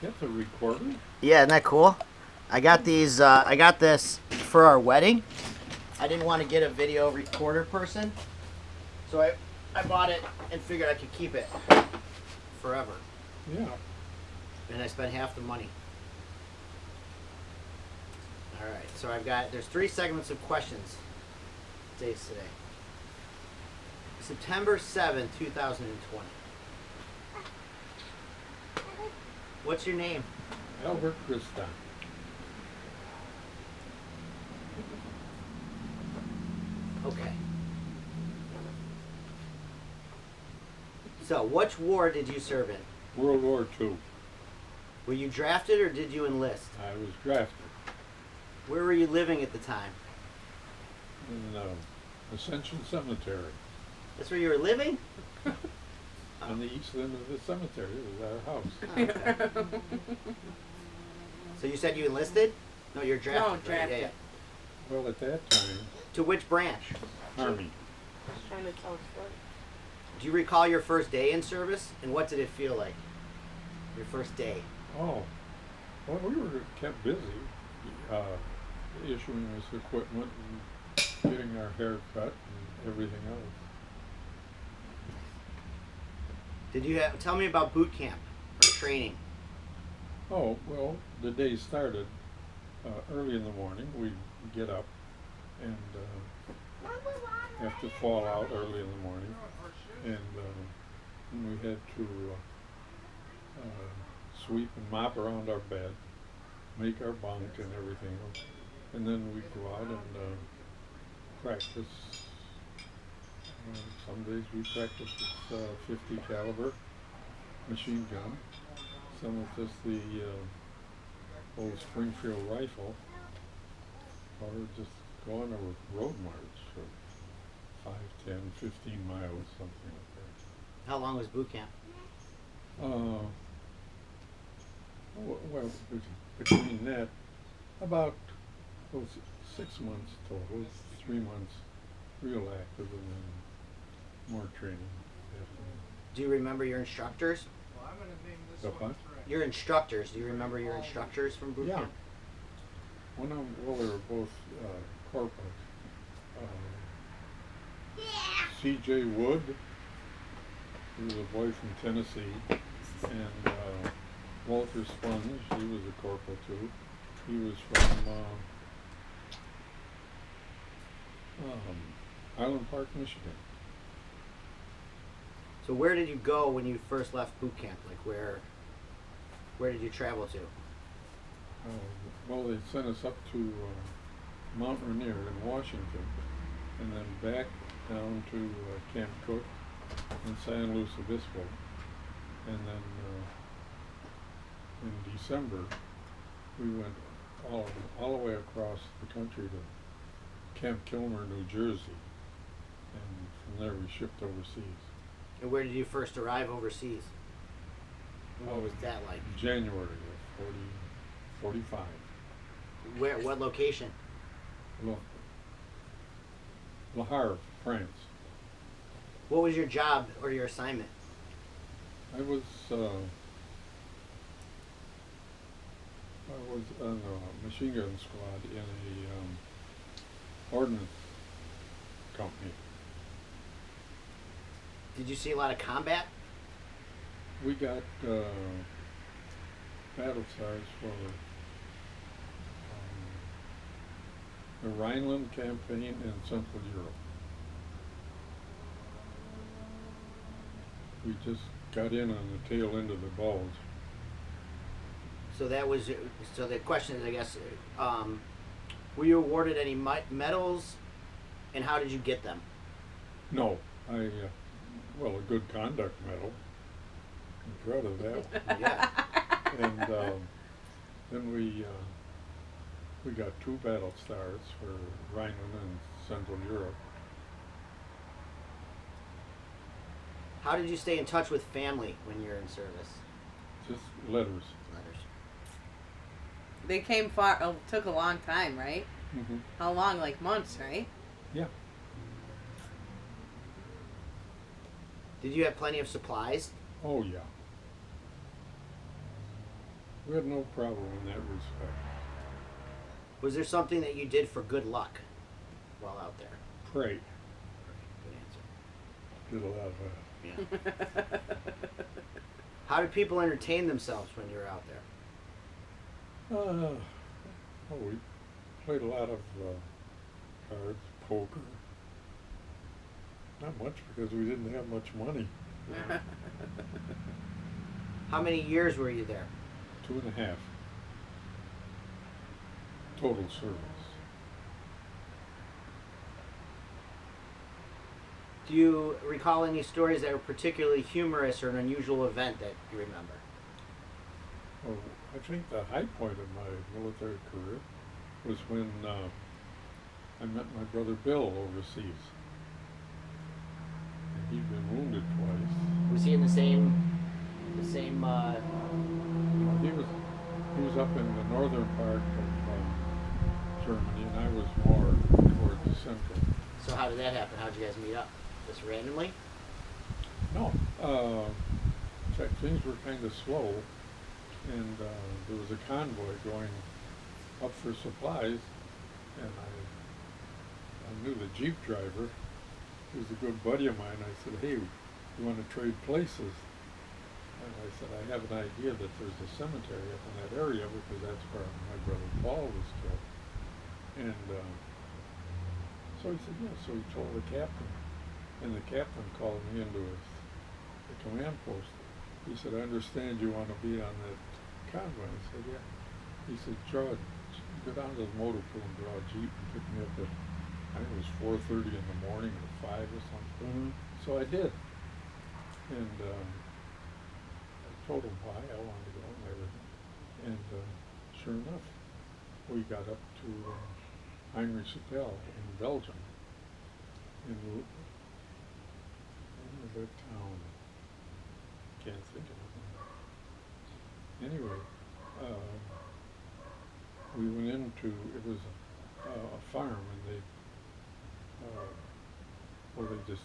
That's a recorder. Yeah, isn't that cool? I got these. I got this for our wedding. I didn't want to get a video recorder person, so I bought it and figured I could keep it forever. Yeah. And I spent half the money. All right, so there's 3 segments of questions. Dates today. September 7th, 2020. What's your name? Albert Christon. Okay. So, which war did you serve in? World War II. Were you drafted or did you enlist? I was drafted Where were you living at the time? in Ascension Cemetery. That's where you were living? On the east end of the cemetery. It was our house. Oh, okay. So you said you enlisted? No, you're drafted. No, right? drafted. Yeah, yeah. Well, at that time, To which branch? Army. Trying to tell a story. Do you recall your first day in service? And what did it feel like? Your first day? Oh, well, we were kept busy issuing us equipment and getting our hair cut and everything else. Did you tell me about boot camp or training? Oh, well, the day started early in the morning. We'd get up and have to fall out early in the morning. And we had to sweep and mop around our bed, make our bunk and everything. And then we'd go out and practice. Some days we practice with 50 caliber machine gun. Some with just the old Springfield rifle, or just go on a road march for 5, 10, 15 miles, something like How long was boot camp? that. Well, between that, about 6 months total, 3 months real active, and then more training after. Do you remember your instructors? The what? Your instructors. Do you remember your instructors from boot Yeah. camp? Well, they were both corporate. C.J. Wood, he was a boy from Tennessee, and Walter Sponge, he was a corporal too. He was from Island Park, Michigan. So where did you go when you first left boot camp? Like where did you travel to? Well, they sent us up to Mount Rainier in Washington, and then back down to Camp Cook in San Luis Obispo, and then in December we went all the way across the country to Camp Kilmer, New Jersey, and from there we shipped overseas. And where did you first arrive overseas? And what was that like? January of 45. What location? Le Havre, France. What was your job or your assignment? I was on a machine gun squad in a ordnance company. Did you see a lot of combat? We got battle stars for the Rhineland campaign in Central Europe. We just got in on the tail end of the Bulge. So so the question is, I guess, were you awarded any medals, and how did you get them? No, well, a good conduct medal. I'm proud of that. Yeah. And then we got 2 battle stars for Rhineland and Central Europe. How did you stay in touch with family when you're in service? Just letters. Letters. They came far. Oh, took a long time, right? Mm-hmm. How long? Like months, right? Yeah. Did you have plenty of supplies? Oh, yeah. We had no problem in that respect. Was there something that you did for good luck while out there? Pray. Good answer. Did a lot of that. Yeah. How did people entertain themselves when you were out there? We played a lot of cards, poker. Not much because we didn't have much money. How many years were you there? 2.5. Total service. Do you recall any stories that were particularly humorous or an unusual event that you remember? Well, I think the high point of my military career was when I met my brother Bill overseas. And he'd been wounded twice. Was he in the same He was up in the northern part of Germany, and I was more toward the central. So how did that happen? How did you guys meet up? Just randomly? No, in fact, things were kind of slow, and there was a convoy going up for supplies, and I knew the Jeep driver. He was a good buddy of mine. I said, "Hey, you want to trade places?" And I said, "I have an idea that there's a cemetery up in that area because that's where my brother Paul was killed." And so he said, "Yeah." So he told the captain, and the captain called me into the command post. He said, "I understand you want to be on that convoy." I said, "Yeah." He said, "Go down to the motor pool and draw a Jeep and pick me up at, I think it was 4:30 in the morning or 5 or something." Mm-hmm. So I did. And I told him why I wanted to go and everything. And sure enough, we got up to Heinrichshotel in Belgium. In what was that town? Can't think of it. Anyway, we went into, it was a farm, and they just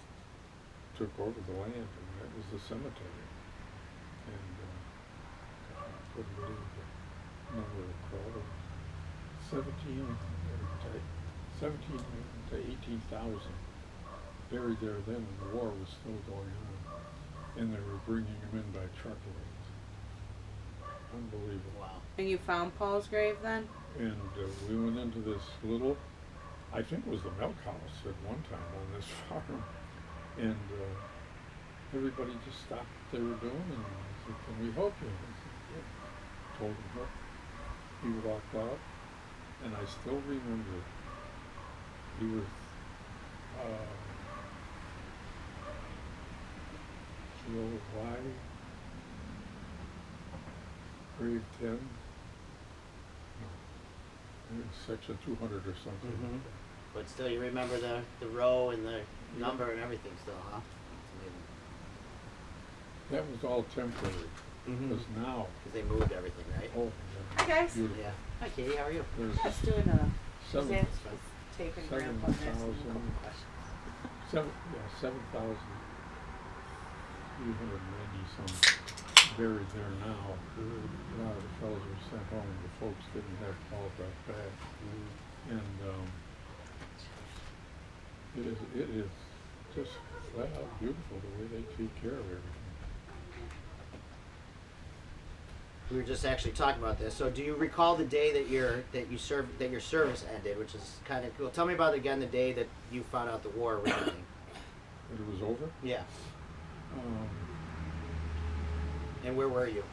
took over the land, and that was the cemetery. And I couldn't believe the number of crowd. 17 to 18,000 buried there then, and the war was still going on, and they were bringing them in by truckloads. Unbelievable. Wow. And you found Paul's grave then? And we went into this little, I think it was the milk house at one time on this farm, and everybody just stopped what they were doing, and I said, "Can we help you?" I said, "Yeah." Told him what. He walked out, and I still remember he was GOY, grave 10, no, it was section 200 or something. Mm-hmm. But still, you remember the row and the number and everything still, huh? That was all temporary, because now, Because they moved everything, right? oh, Hi guys. beautiful. Yeah. Hi, Katie. How are you? There's Just doing a seven, she's taking Grandpa next and a couple 7,390 some buried there now. A lot of the fellows were sent home. The folks didn't have Paul brought back. And it is just flat out beautiful the way they take care of everything. We were just actually talking about this. So, do you recall the day that your service ended, which is kind of cool? Tell me about again the day that you found out the war was ending. That it was over. Yeah. Um, And where were you?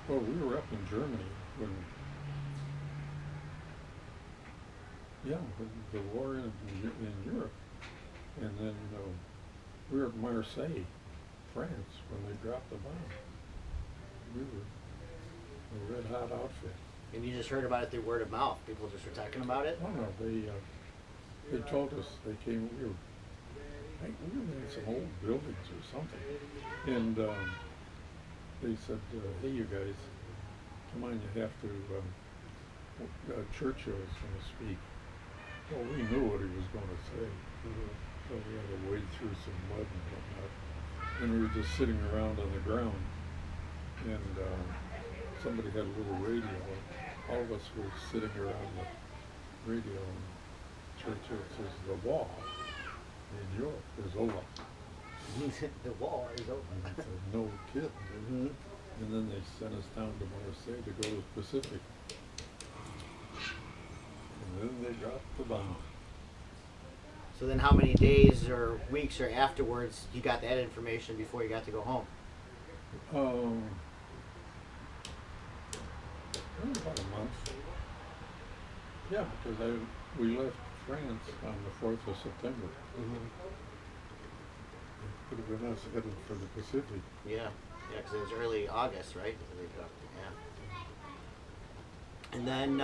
well, we were up in Germany when the war in Europe, and then we were at Marseille, France, when they dropped the bomb. We were a red hot outfit. And you just heard about it through word of mouth. People just were talking about it. Oh no, they told us they came. We were in some old buildings or something, and they said, "Hey, you guys, come on, you have to." Churchill was going to speak. Well, we knew what he was going to say, so we had to wade through some mud and whatnot, and we were just sitting around on the ground, and somebody had a little radio, and all of us were sitting around the radio, and Churchill says, "The war in Europe is over." The war is open. And I said, "No kidding." Hmm. And then they sent us down to Marseille to go to the Pacific. And then they dropped the bomb. So then how many days or weeks or afterwards you got that information before you got to go home? About a month. Yeah, because we left France on the 4th of September. Mm-hmm. Could have been us headed for the Pacific. Yeah, because it was early August, right? Yeah. And then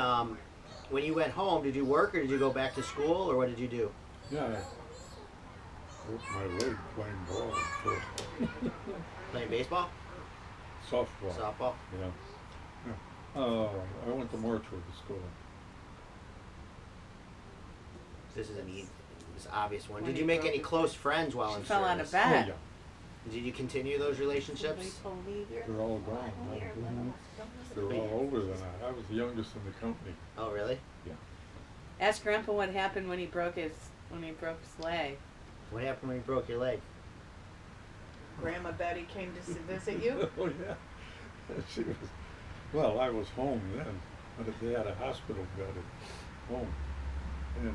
when you went home, did you work or did you go back to school or what did you do? Yeah, I broke my leg playing ball first. Playing baseball? Softball. Softball? Yeah. I went to mortuary school. This is this obvious one. Did you make any close friends while She in fell out of service? Oh, bed. yeah. Did you continue those relationships? They're all gone now. They're all older than I. I was the youngest in the company. Oh, really? Ask Grandpa what happened when he broke his leg. What happened when you broke your leg? Grandma Betty came to visit you? Oh, yeah. She was, well, I was home then, but they had a hospital bed at home. And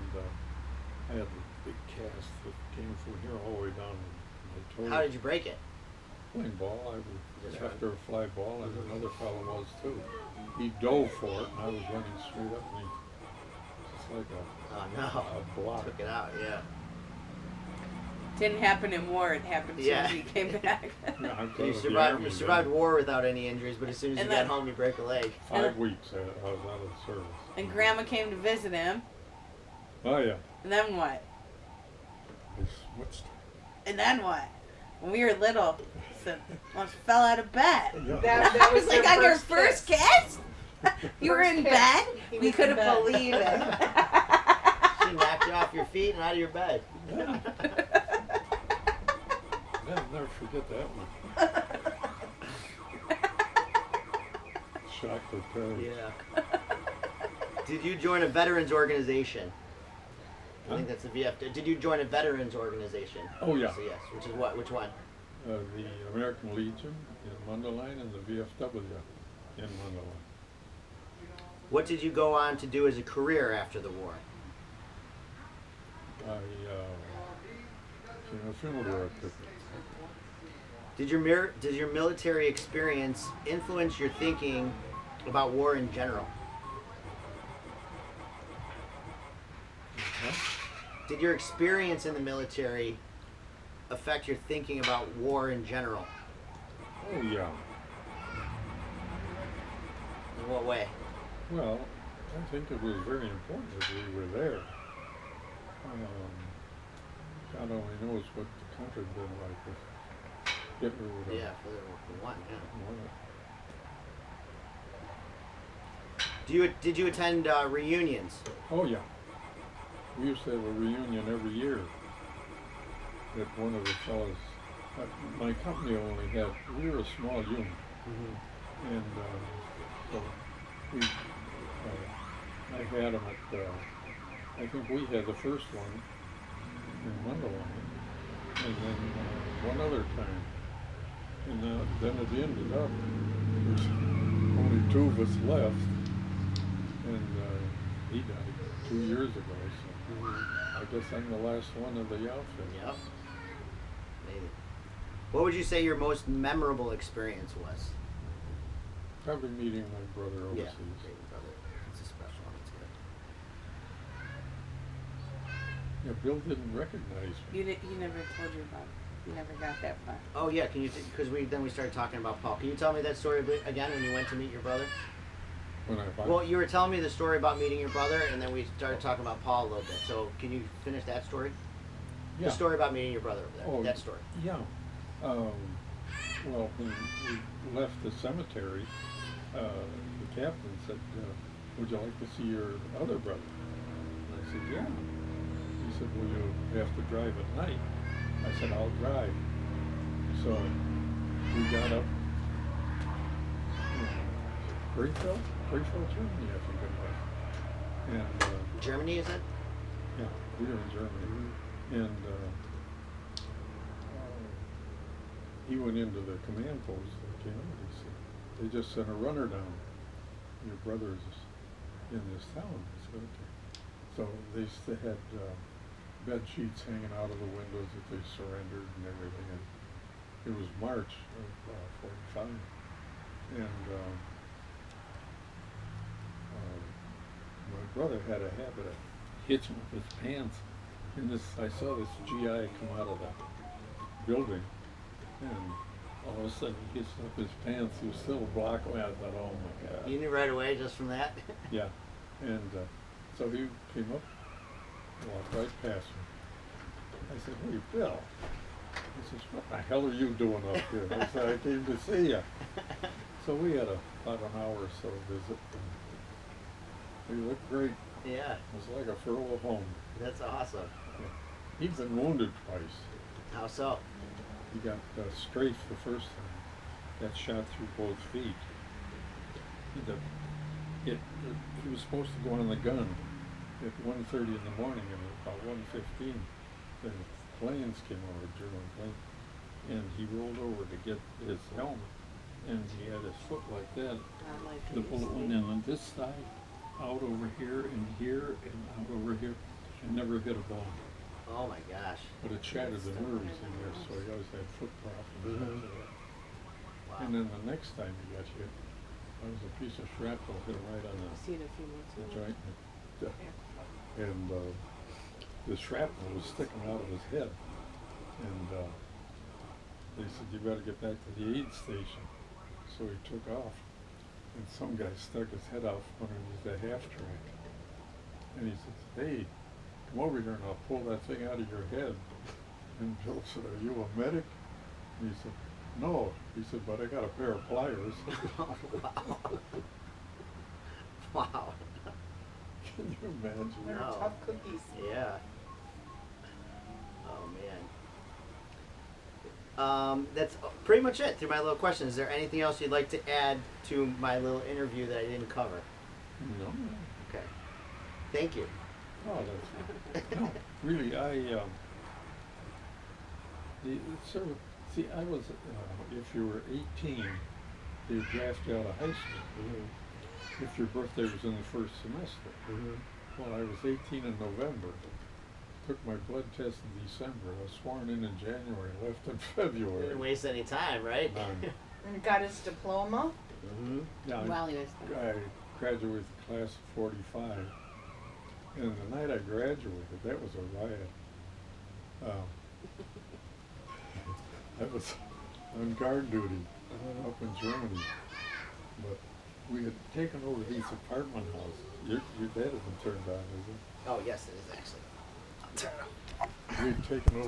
I had a big cast that came from here all the way down to my toe. How did you break it? Playing ball, I was after a fly ball, and another fellow was too. He dove for it, and I was running straight up, and he, it's like Oh, no. a block. Took it out, yeah. Didn't happen in war. It happened as soon as Yeah. he came back. Yeah, I'm So you glad the survived, Army you did. survived war without any injuries, but as soon as you And got then- home, you break a leg. 5 weeks I was out of service. And Grandma came to visit him. Oh, yeah. And then what? I switched. And then what? When we were little, said, almost fell out of bed. Yeah. That was like their on your first kiss? You were First in kiss. bed? He We was in couldn't bed. believe it. She knocked you off your feet and out of your bed. Yeah. I'll never forget that one. Shocked her parents. Yeah. Did you join a veterans organization? I think that's the VF. Did you join a veterans organization? Oh, yeah. So yes. Which is what? Which one? The American Legion in Mundelein and the VFW in Mundelein. What did you go on to do as a career after the war? I became a funeral director. Did your military experience influence your thinking about war in general? Huh? Did your experience in the military affect your thinking about war in general? Oh, yeah. In what way? Well, I think it was very important that we were there. God only knows what the country had been like if Hitler would have Yeah, for the one. Yeah. won it. Did you attend reunions? Oh, yeah. We used to have a reunion every year that one of the fellows, my company only had, we were a small unit, Mm-hmm. and so we, I had them at, I think we had the first one in Mundelein, and then one other time. And then it ended up, there's only 2 of us left, and he died 2 years ago, so I guess I'm the last one of the outfit. Yep. Maybe. What would you say your most memorable experience was? Probably meeting my brother overseas. Yeah, great brother. It's a special one. It's good. Yeah, Bill didn't recognize me. He never told you about it. You never got that far. Oh yeah, can you? Because we started talking about Paul. Can you tell me that story again when you went to meet your brother? When I Well, you were telling me the story about meeting your brother, and then we started talking about Paul a little bit. So can you finish that story? yeah. The story about meeting your brother over there. Oh, That story. Yeah. Well, when we left the cemetery, the captain said, would you like to see your other brother? And I said, yeah. He said, well, you have to drive at night. I said, I'll drive. So we got up Krefeld, Germany, I think it was. And Germany, is it? yeah, we were in Germany, and he went into the command post that came out. He said, "They just sent a runner down. Your brother is in this town." I said, "Okay." So they had bed sheets hanging out of the windows that they surrendered and everything. And it was March of '45, and my brother had a habit of hitching up his pants. And I saw this GI come out of the building, and all of a sudden he hitched up his pants. He was still a block away. I thought, oh my God. You knew right away just from that? Yeah, and so he came up, walked right past me. I said, "Hey, Bill." He says, "What the hell are you doing up here?" I said, "I came to see you." So we had about an hour or so visit. And he looked great. Yeah, It was like a furlough home. that's awesome. He'd been wounded twice. How so? He got strafed the first time. Got shot through both feet. He was supposed to go on the gun at 1:30 in the morning, and about 1:15, the planes came over, German planes, and he rolled over to get his helmet, and he had his foot like that. The bullet went in on this side, out over here, and out over here, and never hit a bone. Oh my gosh. But it shattered the nerves in there, so he always had foot problems. Mhm. And Wow. then the next time he got hit, there was a piece of shrapnel hit right on See it a few months the ago. joint. And the shrapnel was sticking out of his head. And they said, "You better get back to the aid station." So he took off. And some guy stuck his head out underneath the half track. And he says, "Hey, come over here and I'll pull that thing out of your head." And Bill said, "Are you a medic?" And he said, "No." He said, "But I got a pair of pliers." Wow. Wow. Can you imagine? They're No. tough cookies. Yeah. Oh man. That's pretty much it through my little question. Is there anything else you'd like to add to my little interview that I didn't cover? No. Okay. Thank you. Oh, that's no. Really, see, I was. If you were 18, they draft you out of high school. Mm-hmm. If your birthday was in the first semester. Mm-hmm. Well, I was 18 in November. Took my blood test in December. I was sworn in January. Left in February. Didn't waste any time, right? None. And got his diploma. Mm-hmm. Yeah, While he was I graduated with the class of 45. And the night I graduated, that was a riot. I was on guard duty up in Germany, but we had taken over these apartment houses. Your dad hasn't turned on, is it? Oh yes, it is actually. I'll turn it off. We had taken over